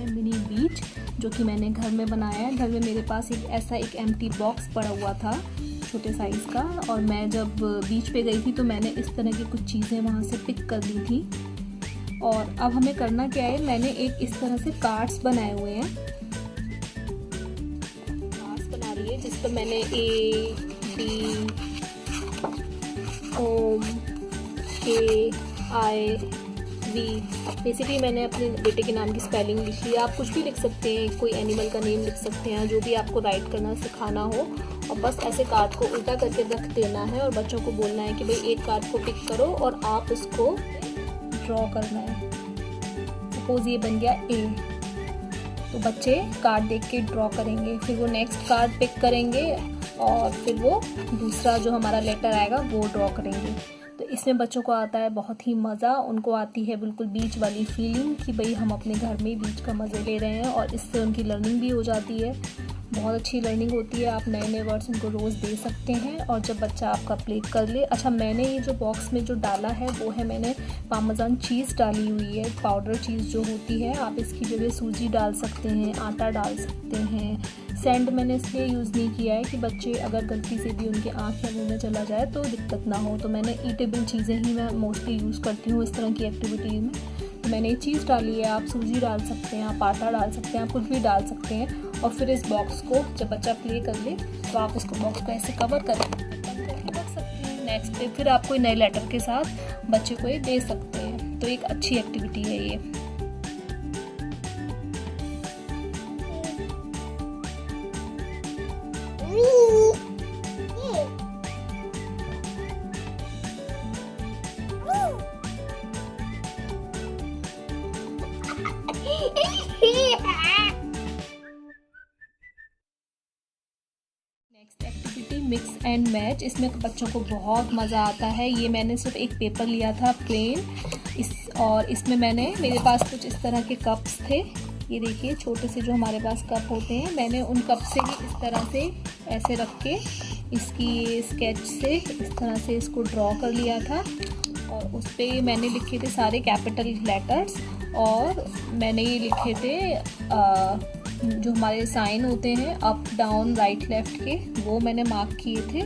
Mini बीच, जो कि मैंने घर में बनाया है। घर में मेरे पास एक एम्प्टी बॉक्स पड़ा हुआ था छोटे साइज़ का, और मैं जब बीच पे गई थी तो मैंने इस तरह की कुछ चीज़ें वहाँ से पिक कर ली थी। और अब हमें करना क्या है, मैंने एक इस तरह से कार्ड्स बनाए हुए हैं, कार्ड्स बना रही है जिस पर मैंने ABOMKIV बेसिकली मैंने अपने बेटे के नाम की स्पेलिंग लिखी है। आप कुछ भी लिख सकते हैं, कोई एनिमल का नेम लिख सकते हैं, जो भी आपको राइट करना सिखाना हो। और बस ऐसे कार्ड को उल्टा करके रख देना है और बच्चों को बोलना है कि भाई एक कार्ड को पिक करो और आप उसको ड्रॉ करना है। सपोज ये बन गया A, तो बच्चे कार्ड देख के ड्रॉ करेंगे, फिर वो नेक्स्ट कार्ड पिक करेंगे और फिर वो दूसरा जो हमारा लेटर आएगा वो ड्रॉ करेंगे। तो इसमें बच्चों को आता है बहुत ही मज़ा, उनको आती है बिल्कुल बीच वाली फीलिंग कि भाई हम अपने घर में बीच का मज़े ले रहे हैं, और इससे उनकी लर्निंग भी हो जाती है। बहुत अच्छी लर्निंग होती है। आप नए नए वर्ड्स उनको रोज़ दे सकते हैं, और जब बच्चा आपका प्ले कर ले। अच्छा, मैंने ये जो बॉक्स में जो डाला है वो है, मैंने पार्मेजान चीज़ डाली हुई है, पाउडर चीज़ जो होती है। आप इसकी जगह सूजी डाल सकते हैं, आटा डाल सकते हैं। सैंड मैंने इसलिए यूज़ नहीं किया है कि बच्चे अगर गलती से भी उनके आँख या मुँह में चला जाए तो दिक्कत ना हो। तो मैंने ईटेबल चीज़ें ही मैं मोस्टली यूज़ करती हूँ इस तरह की एक्टिविटी में। तो मैंने ये चीज़ डाली है, आप सूजी डाल सकते हैं, आप आटा डाल सकते हैं, आप कुछ भी डाल सकते हैं। और फिर इस बॉक्स को जब बच्चा प्ले कर ले तो आप उसको बॉक्स को ऐसे कवर करके रख सकते हैं। नेक्स्ट पे फिर आप कोई नए लेटर के साथ बच्चे को ये दे सकते हैं। तो एक अच्छी एक्टिविटी है ये। Next activity mix and match. इसमें बच्चों को बहुत मज़ा आता है। ये मैंने सिर्फ एक पेपर लिया था प्लेन, और इसमें मेरे पास कुछ इस तरह के कप्स थे। ये देखिए छोटे से जो हमारे पास कप होते हैं, मैंने उन कप से ही इस तरह से ऐसे रख के इसकी स्केच से इस तरह से इसको ड्रॉ कर लिया था। और उस पर मैंने लिखे थे सारे कैपिटल लेटर्स, और मैंने ये लिखे थे जो हमारे साइन होते हैं अप डाउन राइट लेफ्ट के, वो मैंने मार्क किए थे।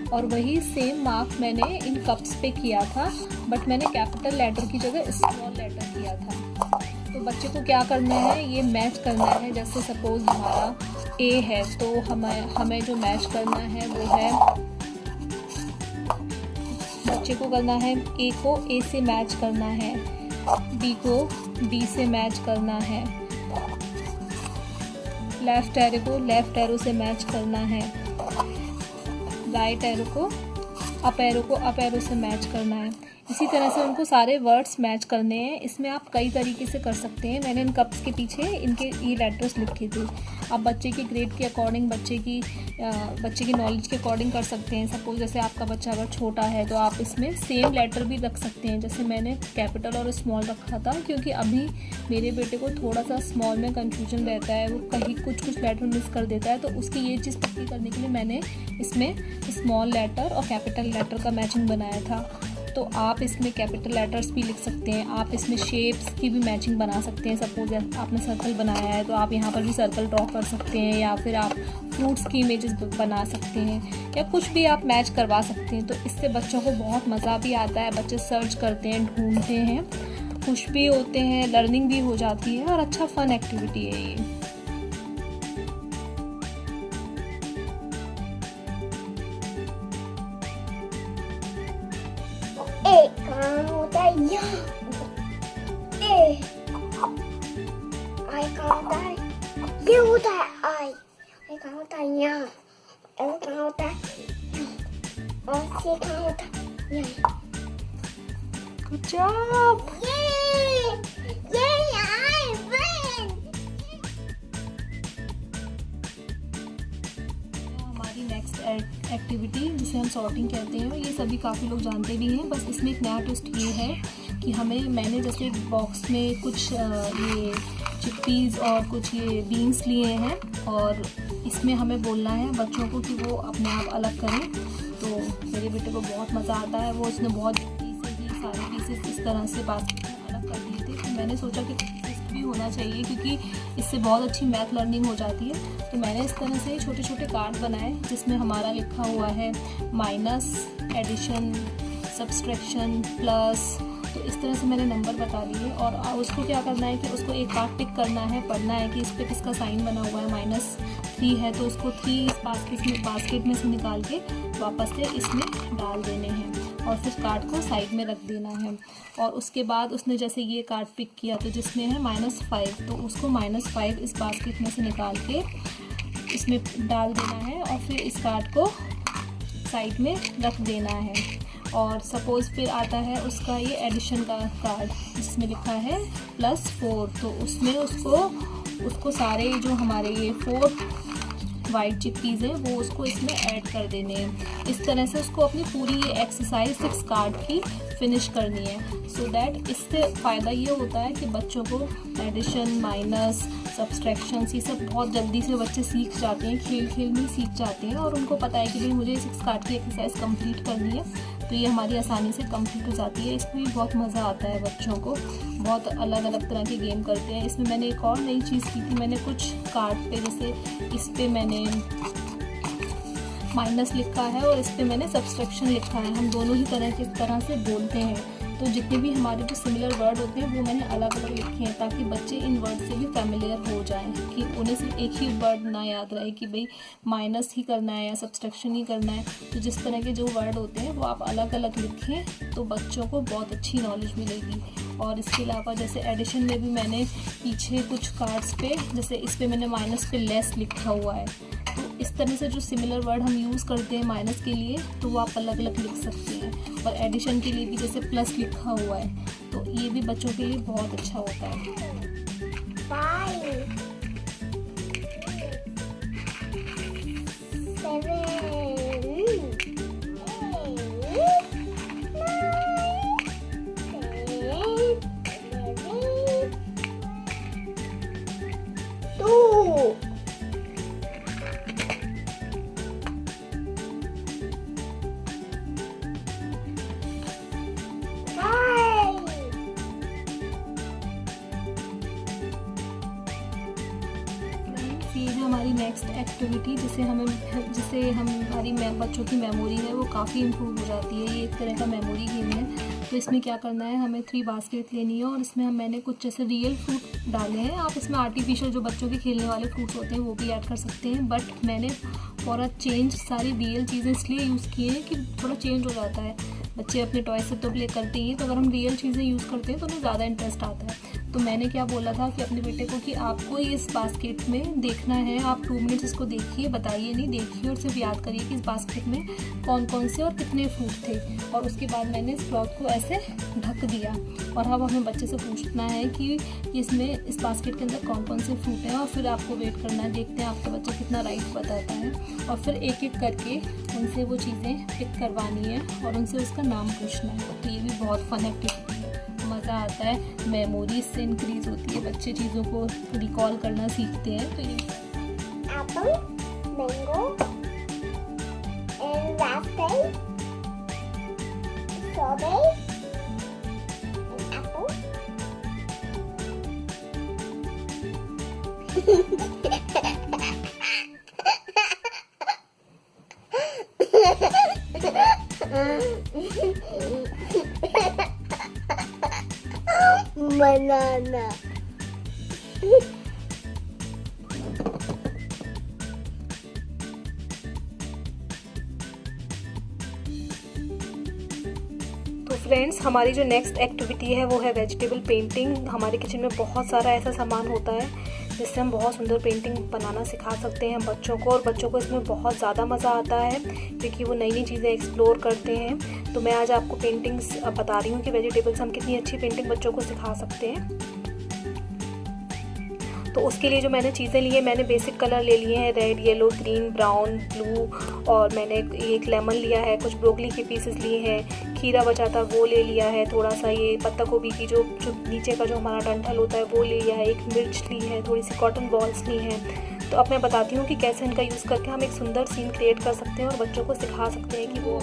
और वही सेम मार्क मैंने इन कप्स पे किया था, बट मैंने कैपिटल लेटर की जगह स्मॉल लेटर किया था। तो बच्चे को क्या करना है, ये मैच करना है। जैसे सपोज हमारा A है, तो हमें जो मैच करना है वो है, बच्चे को करना है A को A से मैच करना है, B को B से मैच करना है, लेफ्ट एरो से मैच करना है, राइट एरो को अप एरो से मैच करना है। इसी तरह से उनको सारे वर्ड्स मैच करने हैं। इसमें आप कई तरीके से कर सकते हैं। मैंने इन कप्स के पीछे इनके ये लेटर्स लिखे थे। आप बच्चे के ग्रेड के अकॉर्डिंग, बच्चे की नॉलेज के अकॉर्डिंग कर सकते हैं। सपोज जैसे आपका बच्चा अगर छोटा है तो आप इसमें सेम लेटर भी रख सकते हैं। जैसे मैंने कैपिटल और स्मॉल रखा था, क्योंकि अभी मेरे बेटे को थोड़ा सा स्मॉल में कन्फ्यूजन रहता है, वो कहीं कुछ लेटर मिस कर देता है। तो उसकी ये चीज़ पक्की करने के लिए मैंने इसमें स्मॉल लेटर और कैपिटल लेटर का मैचिंग बनाया था। तो आप इसमें कैपिटल लेटर्स भी लिख सकते हैं, आप इसमें शेप्स की भी मैचिंग बना सकते हैं। सपोज आपने सर्कल बनाया है तो आप यहाँ पर भी सर्कल ड्रॉ कर सकते हैं, या फिर आप फ्रूट्स की इमेजेस बना सकते हैं, या कुछ भी आप मैच करवा सकते हैं। तो इससे बच्चों को बहुत मज़ा भी आता है। बच्चे सर्च करते हैं, ढूंढते हैं, खुश भी होते हैं, लर्निंग भी हो जाती है, और अच्छा फन एक्टिविटी है ये। Good job! Yay! Yay! I win! हमारी नेक्स्ट एक्टिविटी जिसे हम सॉर्टिंग कहते हैं, ये सभी काफ़ी लोग जानते भी हैं। बस इसमें एक नया ट्विस्ट ये है कि मैंने जैसे बॉक्स में कुछ ये चिक्पीज़ और कुछ ये बीन्स लिए हैं, और इसमें हमें बोलना है बच्चों को कि वो अपने आप अलग करें। तो मेरे बेटे को बहुत मज़ा आता है, वो उसने बहुत सारे पीसेस इस तरह से बास्केट में अलग कर दिए थे। तो मैंने सोचा कि पीसेस भी होना चाहिए, क्योंकि इससे बहुत अच्छी मैथ लर्निंग हो जाती है। तो मैंने इस तरह से छोटे छोटे कार्ड बनाए जिसमें हमारा लिखा हुआ है माइनस, एडिशन, सब्सट्रैक्शन, प्लस। तो इस तरह से मैंने नंबर बता दिए और उसको क्या करना है कि उसको एक बार टिक करना है, पढ़ना है कि इस पर किसका साइन बना हुआ है। -3 है तो उसको 3 इस बास्केट में से निकाल के वापस से इसमें डाल देने हैं और फिर कार्ड को साइड में रख देना है। और उसके बाद उसने जैसे ये कार्ड पिक किया तो जिसमें है -5, तो उसको -5 इस बास्केट में से निकाल के इसमें डाल देना है और फिर इस कार्ड को साइड में रख देना है। और सपोज़ फिर आता है उसका ये एडिशन का कार्ड जिसमें लिखा है +4, तो उसमें उसको सारे जो हमारे ये 4 वाइट चिप्पीज़ हैं वो उसको इसमें ऐड कर देने हैं। इस तरह से उसको अपनी पूरी ये एक्सरसाइज 6 कार्ड की फिनिश करनी है। सो दैट इससे फ़ायदा ये होता है कि बच्चों को एडिशन, माइनस, सब्सट्रैक्शन ये सब बहुत जल्दी से बच्चे सीख जाते हैं, खेल खेल में सीख जाते हैं और उनको पता है कि भाई मुझे 6 कार्ड की एक्सरसाइज कंप्लीट करनी है, तो ये हमारी आसानी से कंप्लीट हो जाती है। इसमें भी बहुत मज़ा आता है बच्चों को, बहुत अलग अलग तरह के गेम करते हैं। इसमें मैंने एक और नई चीज़ की थी, मैंने कुछ कार्ड पे जैसे इस पे मैंने माइनस लिखा है और इस पे मैंने सब्सट्रैक्शन लिखा है। हम दोनों ही तरह से बोलते हैं, तो जितने भी हमारे जो सिमिलर वर्ड होते हैं वो मैंने अलग अलग लिखे हैं ताकि बच्चे इन वर्ड से भी फैमिलियर हो जाएं, कि उन्हें सिर्फ एक ही वर्ड ना याद रहे कि भाई माइनस ही करना है या सब्सट्रैक्शन ही करना है। तो जिस तरह के जो वर्ड होते हैं वो आप अलग अलग लिखें तो बच्चों को बहुत अच्छी नॉलेज मिलेगी। और इसके अलावा जैसे एडिशन में भी मैंने पीछे कुछ कार्ड्स पे, जैसे इस पे मैंने माइनस पे लेस लिखा हुआ है, तो इस तरह से जो सिमिलर वर्ड हम यूज़ करते हैं माइनस के लिए तो वो आप अलग अलग लिख सकते हैं। और एडिशन के लिए भी जैसे प्लस लिखा हुआ है, तो ये भी बच्चों के लिए बहुत अच्छा होता है। 5 7 ये जो हमारी नेक्स्ट एक्टिविटी जिसे हमारी बच्चों की मेमोरी है वो काफ़ी इम्प्रूव हो जाती है। ये एक तरह का मेमोरी गेम है। तो इसमें क्या करना है, हमें 3 बास्केट लेनी है और इसमें मैंने कुछ जैसे रियल फ्रूट डाले हैं। आप इसमें आर्टिफिशियल जो बच्चों के खेलने वाले फ्रूट्स होते हैं वो भी ऐड कर सकते हैं, बट मैंने फॉर अ चेंज सारी रियल चीज़ें इसलिए यूज़ किए हैं कि थोड़ा चेंज हो जाता है। बच्चे अपने टॉय से तो प्ले करते ही हैं, तो अगर हम रियल चीज़ें यूज़ करते हैं तो उन्हें ज़्यादा इंटरेस्ट आता है। तो मैंने क्या बोला था कि अपने बेटे को कि आपको ये इस बास्केट में देखना है, आप 2 मिनट्स इसको देखिए, बताइए नहीं, देखिए और सिर्फ याद करिए कि इस बास्केट में कौन कौन से और कितने फ्रूट थे। और उसके बाद मैंने इस क्लॉथ को ऐसे ढक दिया और अब हमें बच्चे से पूछना है कि इसमें इस बास्केट के अंदर कौन कौन से फ्रूट हैं और फिर आपको वेट करना है, देखते हैं आपका बच्चा कितना राइट बताता है और फिर एक एक करके उनसे वो चीज़ें पिक करवानी है और उनसे उसका नाम पूछना है। तो ये भी बहुत फन एक्टिविटी है, मज़ा आता है, मेमोरी इससे इंक्रीज़ होती है, बच्चे चीज़ों को रिकॉल करना सीखते हैं। तो ये apple, mango, and raspberry, strawberry, and apple. Banana. तो फ्रेंड्स, हमारी जो नेक्स्ट एक्टिविटी है वो है वेजिटेबल पेंटिंग। हमारे किचन में बहुत सारा ऐसा सामान होता है जिससे हम बहुत सुंदर पेंटिंग बनाना सिखा सकते हैं बच्चों को, और बच्चों को इसमें बहुत ज़्यादा मज़ा आता है क्योंकि वो नई नई चीज़ें एक्सप्लोर करते हैं। तो मैं आज आपको पेंटिंग्स बता रही हूँ कि वेजिटेबल्स हम कितनी अच्छी पेंटिंग बच्चों को सिखा सकते हैं। तो उसके लिए जो मैंने चीज़ें ली है, मैंने बेसिक कलर ले लिए हैं, red, yellow, green, brown, blue, और मैंने एक लेमन लिया है, कुछ ब्रोकली के पीसेस लिए हैं, खीरा बचा था वो ले लिया है, थोड़ा सा ये पत्ता गोभी की जो नीचे का जो हमारा डंठल होता है वो ले लिया है, एक मिर्च ली है, थोड़ी सी कॉटन बॉल्स ली हैं, तो अब मैं बताती हूँ कि कैसे इनका यूज़ करके हम एक सुंदर सीन क्रिएट कर सकते हैं और बच्चों को सिखा सकते हैं कि वो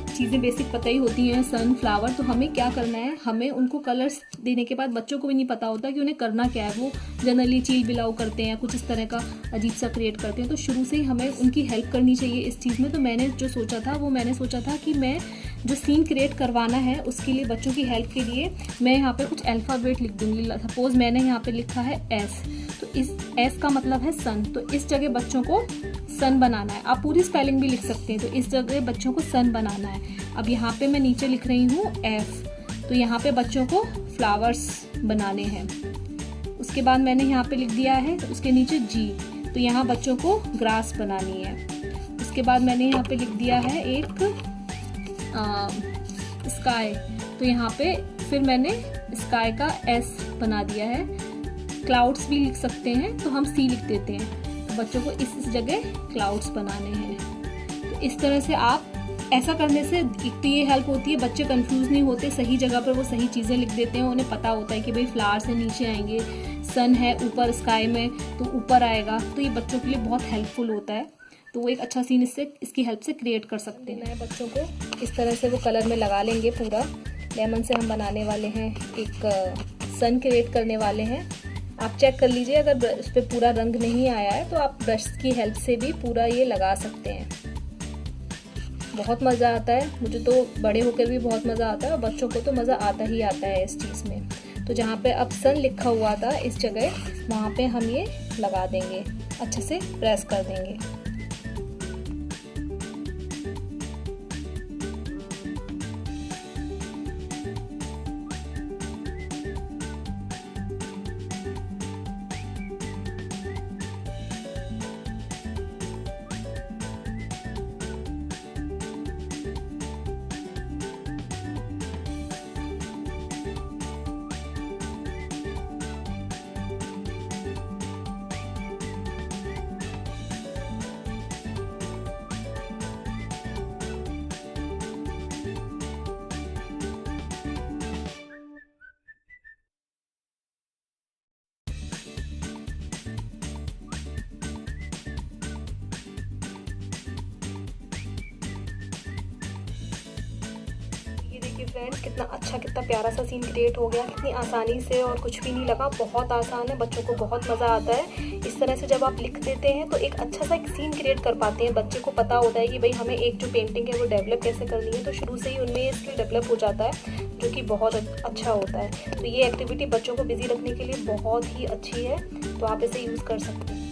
चीज़ें बेसिक पता ही होती हैं, सन, फ्लावर। तो हमें क्या करना है, हमें उनको कलर्स देने के बाद बच्चों को भी नहीं पता होता कि उन्हें करना क्या है। वो जनरली चील बिलाव करते हैं, कुछ इस तरह का अजीब सा क्रिएट करते हैं। तो शुरू से ही हमें उनकी हेल्प करनी चाहिए इस चीज़ में। तो मैंने जो सोचा था वो मैंने सोचा था कि मैं जो सीन क्रिएट करवाना है उसके लिए बच्चों की हेल्प के लिए मैं यहाँ पे कुछ अल्फ़ाबेट लिख दूँगी। सपोज मैंने यहाँ पे लिखा है एस, तो इस एस का मतलब है सन। तो इस जगह बच्चों को सन बनाना है। आप पूरी स्पेलिंग भी लिख सकते हैं। तो इस जगह बच्चों को सन बनाना है। अब यहाँ पे मैं नीचे लिख रही हूँ एफ, तो यहाँ पे बच्चों को फ्लावर्स बनाने हैं। उसके बाद मैंने यहाँ पे लिख दिया है उसके नीचे जी, तो यहाँ बच्चों को ग्रास बनानी है। उसके बाद मैंने यहाँ पे लिख दिया है एक स्काई, तो यहाँ पे फिर मैंने स्काई का एस बना दिया है। क्लाउड्स भी लिख सकते हैं, तो हम सी लिख देते हैं। तो बच्चों को इस जगह क्लाउड्स बनाने हैं। तो इस तरह से आप ऐसा करने से एक तो ये हेल्प होती है, बच्चे कंफ्यूज नहीं होते, सही जगह पर वो सही चीज़ें लिख देते हैं। उन्हें पता होता है कि भाई फ्लावर से नीचे आएंगे, सन है ऊपर स्काई में तो ऊपर आएगा। तो ये बच्चों के लिए बहुत हेल्पफुल होता है। तो वो एक अच्छा सीन इसकी हेल्प से क्रिएट कर सकते हैं। बच्चों को इस तरह से वो कलर में लगा लेंगे पूरा। लेमन से हम बनाने वाले हैं, एक सन क्रिएट करने वाले हैं। आप चेक कर लीजिए, अगर इस पर पूरा रंग नहीं आया है तो आप ब्रश की हेल्प से भी पूरा ये लगा सकते हैं। बहुत मज़ा आता है, मुझे तो बड़े होकर भी बहुत मज़ा आता है और बच्चों को तो मज़ा आता ही आता है इस चीज़ में। तो जहाँ पे अब सन लिखा हुआ था इस जगह, वहाँ पे हम ये लगा देंगे, अच्छे से प्रेस कर देंगे। फ्रेंड्स, कितना अच्छा कितना प्यारा सा सीन क्रिएट हो गया, कितनी आसानी से, और कुछ भी नहीं लगा, बहुत आसान है, बच्चों को बहुत मज़ा आता है। इस तरह से जब आप लिख देते हैं तो एक अच्छा सा एक सीन क्रिएट कर पाते हैं। बच्चे को पता होता है कि भाई हमें एक जो पेंटिंग है वो डेवलप कैसे करनी है, तो शुरू से ही उनमें ये स्किल डेवलप हो जाता है, जो कि बहुत अच्छा होता है। तो ये एक्टिविटी बच्चों को बिजी रखने के लिए बहुत ही अच्छी है, तो आप इसे यूज़ कर सकते हैं।